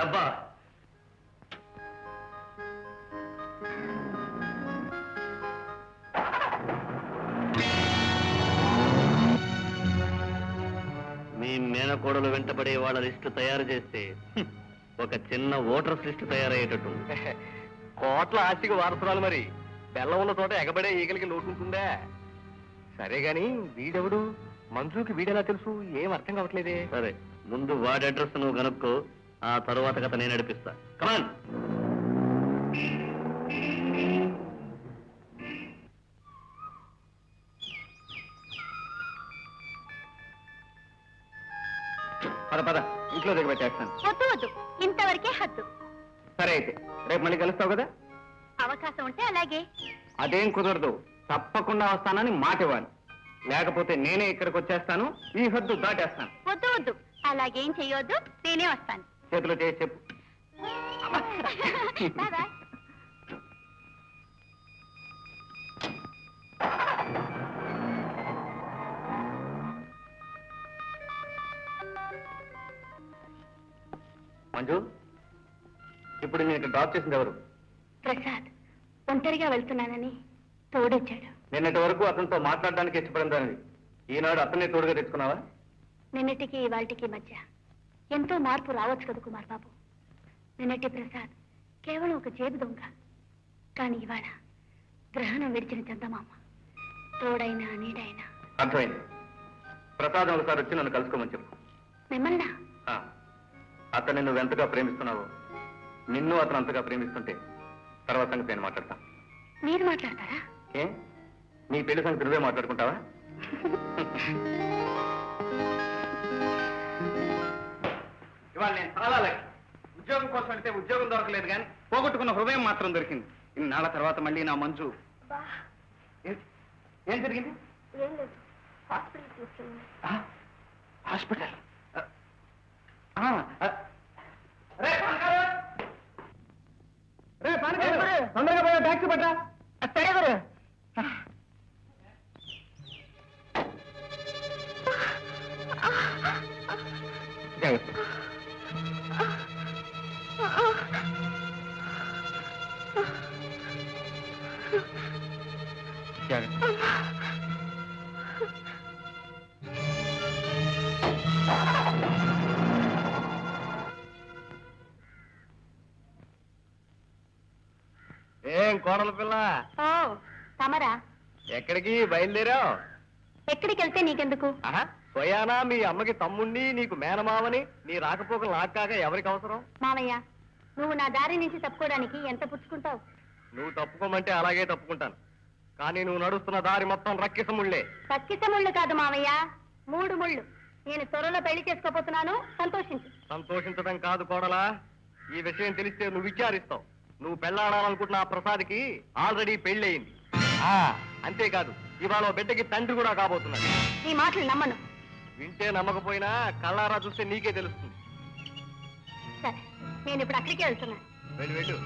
డబ్బా. మీ మేనకోడలు వెంటబడే వాళ్ళ లిస్టు తయారు చేస్తే ఒక చిన్న ఓటర్స్ లిస్టు తయారయ్యేటట్టు. కోట్ల ఆస్తికి వారసురాలు మరి బెల్లం ఉన్న చోట ఎగబడే ఈగలకి లోటుంటుందా? సరే గాని వీడెవడు? మంజుకి వీడెలా తెలుసు? ఏం అర్థం కావట్లేదే. సరే, ముందు వాడి అడ్రస్ నువ్వు కనుక్కో, ఆ తరువాత కథ నేను నడిపిస్తా. కమాన్. పద పద, ఇంట్లో దిగబెట్టేస్తాను. వద్దు వద్దు, ఇంతవరకే హద్దు. సరే అయితే రేపు మళ్ళీ కలుస్తావు కదా? అవకాశం ఉంటే అలాగే. అదేం కుదరదు, తప్పకుండా వస్తానని మాట ఇవ్వాలి. లేకపోతే నేనే ఇక్కడికి వచ్చేస్తాను, ఈ హద్దు దాటేస్తాను. వద్దు వద్దు, అలాగేం చెయ్యొద్దు, నేనే వస్తాను. చేతిలో చేసి చెప్పు. Bye bye. మంజు, ఇప్పుడు నేను డ్రాప్ చేసింది ఎవరు? ప్రసాద్ ఒంటరిగా వెళ్తున్నానని తోడొచ్చాడు. నిన్నటి వరకు అతనితో మాట్లాడడానికి ఇష్టపడిందని ఈనాడు అతన్ని తోడుగా తెచ్చుకున్నావా? నిన్నటికి ఇవాళకి మధ్య ఎంతో మార్పు రావచ్చు కదా కుమార్ బాబు. నిన్నటి ప్రసాద్ కేవలం ఒక జేబు దొంగ, కానీ ఇవాళ గ్రహణం విడిచిన చందమామ, తోడైనా నీడైనా. అర్థమైంది. ప్రసాదం ఒకసారి వచ్చి నన్ను కలుసుకోమని చెప్పు. మిమ్మల్నా? అతన్ని నువ్వు ఎంతగా ప్రేమిస్తున్నావో, నిన్ను అతను అంతగా ప్రేమిస్తుంటే తర్వాత సంగతి నేను మాట్లాడతాను. మీరు మాట్లాడతారా? ఏ, నీ పెళ్లి సంగతి నువ్వే మాట్లాడుకుంటావా? ఇవాళ నేను చాలా లక్కీ. ఉద్యోగం కోసం వెళ్తే ఉద్యోగం దొరకలేదు కానీ పోగొట్టుకున్న హృదయం మాత్రం దొరికింది. ఇన్నాళ్ళ తర్వాత మళ్ళీ నా మంజు. ఏం జరిగింది? హాస్పిటల్? తొందరగా పోయా, టాక్సీ పట్టా. సరే గురు. జాగ్రత్త. జాగ్రత్త. ఏం కోడల పిల్ల? ఓ తమరా? ఎక్కడికి బయలుదేరావు? ఎక్కడికి వెళ్తే నీకెందుకు? స్వయానా మీ అమ్మకి తమ్ముణ్ణి, నీకు మేనమావని, నీ రాకపోకలు నాకు కాక ఎవరికి అవసరం? మామయ్య, నువ్వు నా దారి నుంచి తప్పుకోవడానికి ఎంత పుచ్చుకుంటావు? నువ్వు తప్పుకోమంటే అలాగే తప్పుకుంటాను, కానీ నువ్వు నడుస్తున్న దారి మొత్తం రక్కిసముళ్లే. రక్కిసముళ్ళు కాదు మామయ్య, 3 ముళ్ళు. నేను త్వరలో పెళ్లి చేసుకోబోతున్నాను, సంతోషించు. సంతోషించడం కాదు కోడలా, ఈ విషయం తెలిస్తే నువ్వు విచారిస్తావు. నువ్వు పెళ్లాడాలనుకుంటున్న ఆ ప్రసాద్కి ఆల్రెడీ పెళ్ళయింది. అంతేకాదు, ఇవాళ బిడ్డకి తండ్రి కూడా కాబోతున్నాడు. నీ మాటలు నమ్మను. వింటే నమ్మకపోయినా కళ్ళారా చూస్తే నీకే తెలుస్తుంది. సరే, నేను ఇప్పుడు అక్కడికే వెళ్తున్నాను. వెళ్ళు.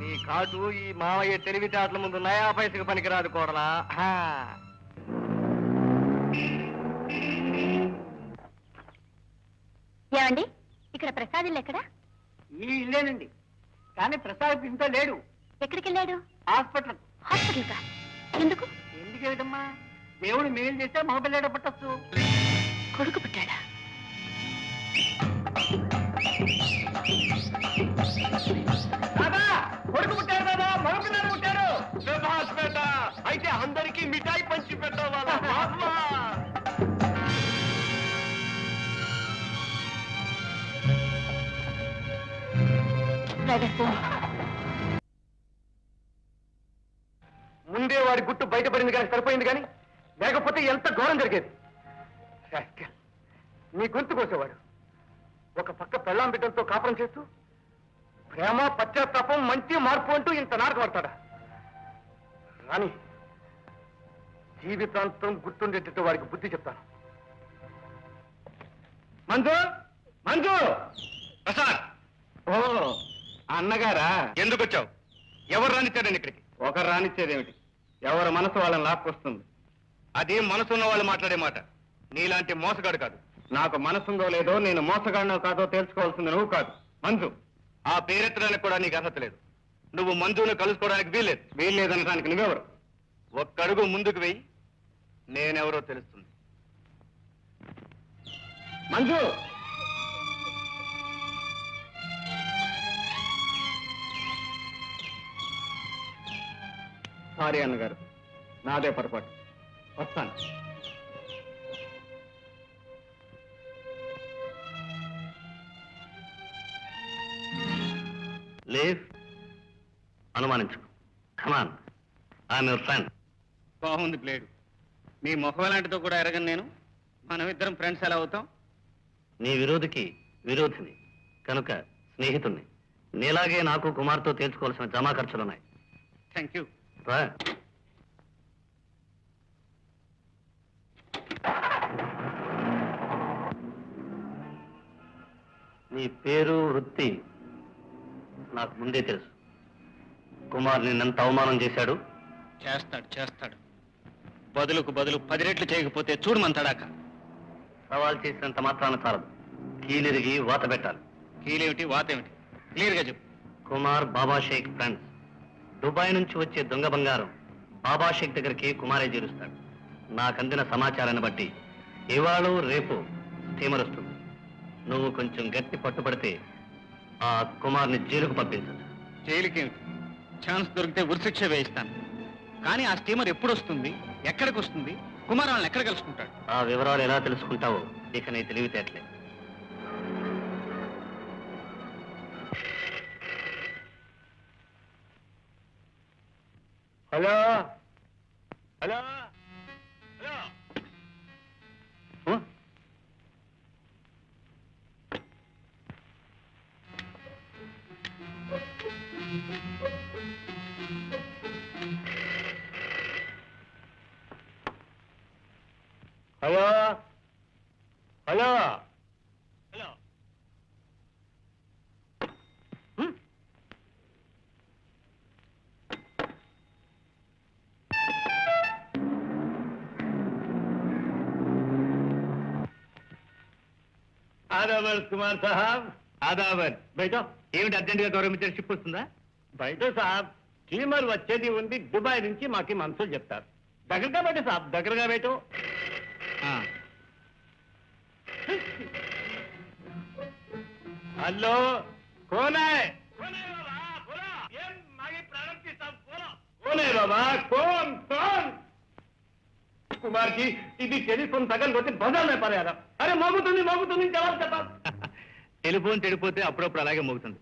నీ కాటు ఈ మావయ్య తెలివితేటల ముందు నయా పైసకి పనికిరాదు కోడలా. ఏమండి, ఇక్కడ ప్రసాద్ ఇల్లు ఎక్కడా? ఈ ఇల్లేనండి, కానీ ప్రసాద్ ఇంట్లో లేడు. ఎక్కడికి వెళ్ళాడు? హాస్పిటల్. హాస్పిటల్ కా? ఎందుకు? ఎందుకేదమ్మా, దేవుడు మేలు చేస్తే మగ పిల్లడ పుట్టచ్చు. కొడుకు పుట్టాడా? కొడుకు పుట్టాడు కదా, మగ పిల్లడు పుట్టాడు. అయితే అందరికీ మిఠాయి పంచి పెట్టాలి. ముందే వాడి గుట్టు బయటపడింది కానీ సరిపోయింది, కానీ లేకపోతే ఎంత ఘోరం జరిగేది. నీ గొంతు కోసేవాడు ఒక పక్క పెళ్ళాం బిడ్డలతో కాపురం చేస్తూ ప్రేమ, పశ్చాత్తాపం, మంచి మార్పు అంటూ ఇంత నాటకం పడతాడా? రాని జీవితాంతం గుర్తుండేటట్టు వాడికి బుద్ధి చెప్తాను. మంజు, మంజు. ప్రసాద్. ఓ అన్నగారా, ఎందుకు వచ్చావు? ఎవరు రానిచ్చారండి ఇక్కడికి? ఒకరు రానిచ్చేదేమిటి, ఎవరి మనసు వాళ్ళని లాక్కొస్తుంది. అది మనసున్న వాళ్ళు మాట్లాడే మాట, నీలాంటి మోసగాడు కాదు. నాకు మనసుందో లేదో, నేను మోసగాడినో కాదో తెలుసుకోవాల్సింది నువ్వు కాదు, మంజు ఆ పేరెత్తడానికి కూడా నీకు అర్హత లేదు. నువ్వు మంజును కలుసుకోవడానికి వీల్లేదనడానికి నువ్వెవరు? ఒక్కడుగు ముందుకు వెయ్యి, నేనెవరో తెలుస్తుంది. మంజు, సారీ అన్నగారు, నాదే పొరపాటు. వస్తాను. లీవ్, అనుమానించుకో. Come on, I'm your friend. బాగుంది బ్లేడు. నీ ముఖం లాంటితో కూడా ఎరగను నేను. మనం ఇద్దరం ఫ్రెండ్స్ ఎలా అవుతాం? నీ విరోధికి విరోధిని కనుక స్నేహితుణ్ణి. నీలాగే నాకు కుమార్తో తేల్చుకోవాల్సిన జమా ఖర్చులున్నాయి. Thank you. రా. నీ పేరు, వృత్తి నాకు ముందే తెలుసు. కుమార్ నిన్నెంత అవమానం చేశాడు. చేస్తాడు. బదులుకు బదులు 10 రెట్లు చేయకపోతే చూడమంతాడాక. సవాల్ చేసినంత మాత్రాన చాలదు. కీలిరిగి వాత పెట్టాలి. కీలేమిటి, వాతేమిటి? క్లియర్గా చెప్పు. కుమార్ బాబా షేక్ ఫ్రెండ్స్. దుబాయ్ నుంచి వచ్చే దొంగ బంగారం బాబా షేక్ దగ్గరికి కుమారే చేరుస్తాడు. నాకందిన సమాచారాన్ని బట్టి ఇవాళ రేపు స్టీమర్ వస్తుంది. నువ్వు కొంచెం గట్టి పట్టుబడితే ఆ కుమార్ని జైలుకు పంపించదు. జైలుకేమిటి? ఛాన్స్ దొరికితే ఉరిశిక్ష వేయిస్తాను. కానీ ఆ స్టీమర్ ఎప్పుడు వస్తుంది, ఎక్కడికి వస్తుంది, కుమార్ వాళ్ళని ఎక్కడ కలుసుకుంటాడు? ఆ వివరాలు ఎలా తెలుసుకుంటావో ఇక నీ తెలివితేటలే. Hello hello hello. Hello hello hello. ఆదాబర్ కుమార్ సాహబ్, ఆదాబర్. బయట ఏమిటి అర్జెంటుగా గౌరవించిన షిప్ వస్తుందా? బయట సాబ్, స్టీమర్ వచ్చేది ఉంది. దుబాయ్ నుంచి మాకి మనసులు చెప్తారు. దగ్గరగా బయట సాబ్, దగ్గరగా బయట. హలో, కోన్ హై? బాబా, కోన్ కోన్? కుమార్ కి ఇది టెలిఫోన్ తగలబోతే బజార్ మే పడేయాలా? అరే మోగుతుంది జవాబు చెప్పాలి. టెలిఫోన్ చెడిపోతే అప్పుడప్పుడు అలాగే మోగుతుంది.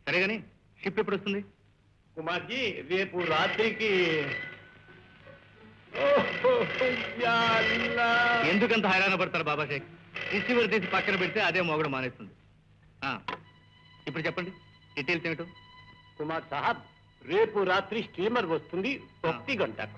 సరే గాని షిప్ ఎప్పుడు వస్తుంది? కుమార్ జీ, రేపు రాత్రికి. ఎందుకంత హైరాణ పడతారు బాబా షేక్? రిసీవర్ తీసి పక్కన పెడితే అదే మోగడం మానేస్తుంది. ఇప్పుడు చెప్పండి, డీటెయిల్స్ ఏమిటో. కుమార్ సాహబ్, రేపు రాత్రి స్టీమర్ వస్తుంది 1 గంటకు.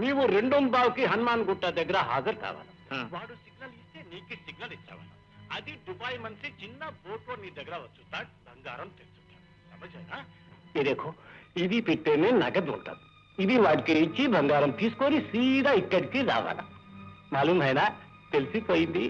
నీవు 2:15కి హనుమాన్ గుట్ట దగ్గర హాజరు కావాలి. వాడు సిగ్నల్ ఇస్తే నీకు సిగ్నల్ ఇచ్చావాలి. అది దుబాయ్ మనిషి చిన్న బోట్ నీ దగ్గర వచ్చుతాడు, బంగారం తెచ్చుతాడు. సమజేనా? ఇదేఖో, ఇది పెట్టేనే నగదు ఉంటుంది. ఇది వాడికి ఇచ్చి బంగారం తీసుకొని సీదా ఇక్కడికి రావాలా. మాలూమ్ హైనా? తెలిసిపోయింది.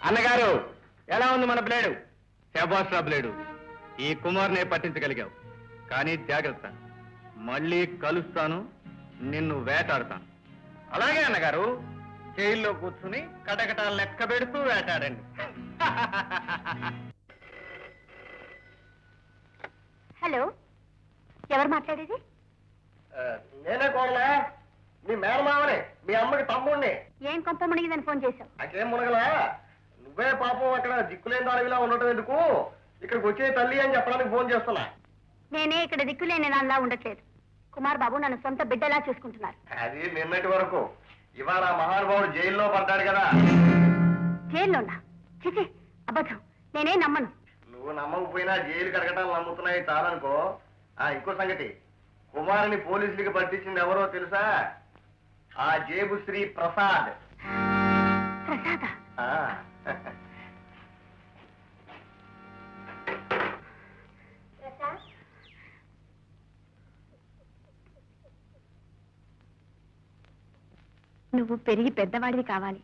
అన్నగారు, ఎలా ఉంది మన బ్లేడు? శభాష్ బ్లేడు, ఈ కుమార్నే పట్టించగలిగావు. కానీ జాగ్రత్త, మళ్ళీ కలుస్తాను, నిన్ను వేటాడతాను. అలాగే అన్నగారు, జైల్లో కూర్చుని కటకటాలు లెక్క పెడుతూ వేటాడండి. హలో, ఎవరు మాట్లాడేది? నేనే కోడలే, మీ మేనమావనే, మీ అమ్మకి తమ్ముడిని. ఏం కొంప మునిగిందని ఫోన్ చేశావు? నాకేం మునగలా, నువ్వే పాపం అక్కడ దిక్కులేని అడవిలా ఉండటం ఎందుకు, ఇక్కడికి వచ్చే తల్లి అని చెప్పడానికి ఫోన్ చేస్తున్నా. నేనే ఇక్కడ దిక్కులేని దానిలా ఉండట్లేదు. కుమార్ బాబు నన్ను సొంత బిడ్డలా చూసుకుంటున్నారు. అది నిన్నటి వరకు. ఇవాళ మహానుభావుడు జైల్లో పడ్డాడు కదా. జైల్లోనా? చిచి, అబద్ధం, నేనే నమ్మను. నువ్వు నమ్మకపోయినా జైలు కడగటాలు నమ్ముతున్నాయి చాలనుకో. ఇంకో సంగతి, కుమారుని పోలీసులకి పట్టించింది ఎవరో తెలుసా? ఆ జేబు శ్రీ ప్రసాద్. ప్రసాద? నువ్వు పెరిగి పెద్దవాడివి కావాలి,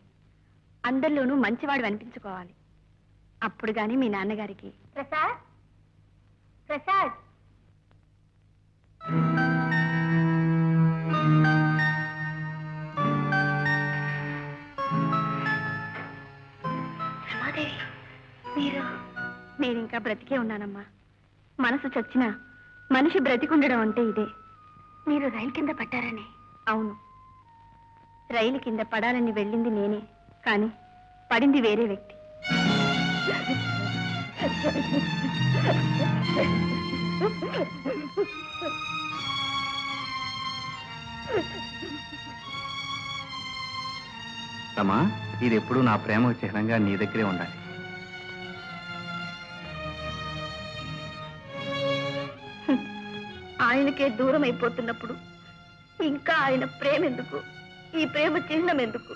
అందరిలోనూ మంచివాడు అనిపించుకోవాలి. అప్పుడు గాని మీ నాన్నగారికి. ప్రసాద్, ప్రసాద్, మీరు? నేనింకా బ్రతికే ఉన్నానమ్మా. మనసు చచ్చినా మనిషి బ్రతికుండడం అంటే ఇదే. మీరు రైలు కింద పడ్డారని? అవును, రైలు కింద పడాలని వెళ్ళింది నేనే, కానీ పడింది వేరే వ్యక్తి. రమా, ఇది ఎప్పుడు నా ప్రేమ చిహ్నంగా నీ దగ్గరే ఉండాలి. ఆయనకే దూరం అయిపోతున్నప్పుడు ఇంకా ఆయన ప్రేమ ఎందుకు, ఈ ప్రేమ చిహ్నం ఎందుకు?